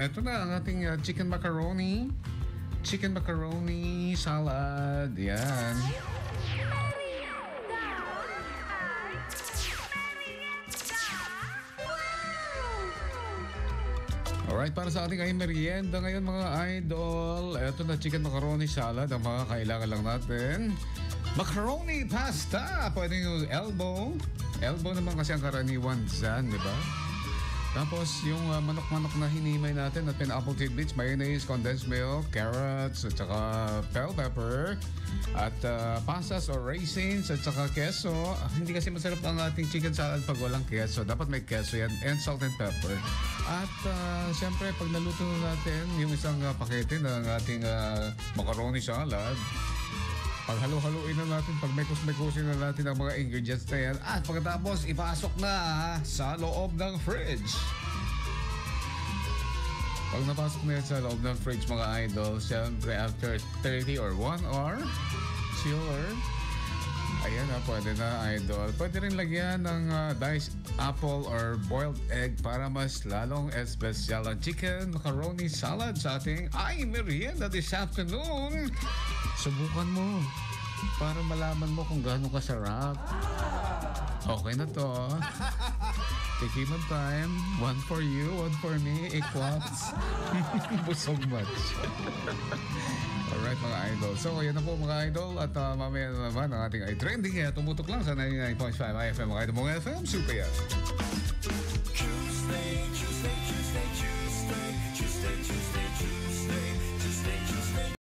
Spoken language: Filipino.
eto na ang ating chicken macaroni. Chicken macaroni salad. Yan. Alright, para sa ating ay merienda ngayon mga idol. Eto na chicken macaroni salad. Ang mga kailangan lang natin. Macaroni pasta. Pwede yung elbow. Elbow naman kasi ang karaniwan dyan, di ba? Tapos yung manok-manok na hinimay natin at pineapple tidbits, mayonnaise, condensed milk, carrots, at saka bell pepper, at pasas or raisins, at saka keso. Hindi kasi masarap ang ating chicken salad pag walang keso. Dapat may keso yan, and salt and pepper. At siyempre, pag naluto na natin yung isang pakete ng ating macaroni salad, paghalo-haluin na natin, pag mekos-mekosin na natin ang mga ingredients na yan. At pagkatapos, ipasok na sa loob ng fridge. Pag napasok na yan sa loob ng fridge, mga idol, siyempre after 30 or 1 hour, chiller. Ayan na, pwede na, idol. Pwede rin lagyan ng diced apple or boiled egg para mas lalong espesyal ang chicken macaroni salad sa ating merienda this afternoon. Subukan mo para malaman mo kung gaano kasarap. Okay na to. Tikiman time. One for you, one for me. Equals. Busog much. Alright mga idol. So yan na po mga idol. At mamaya na naman ang ating trending. Tumutok lang sa 99.5 IFM mga idol. Mga FM, super yan.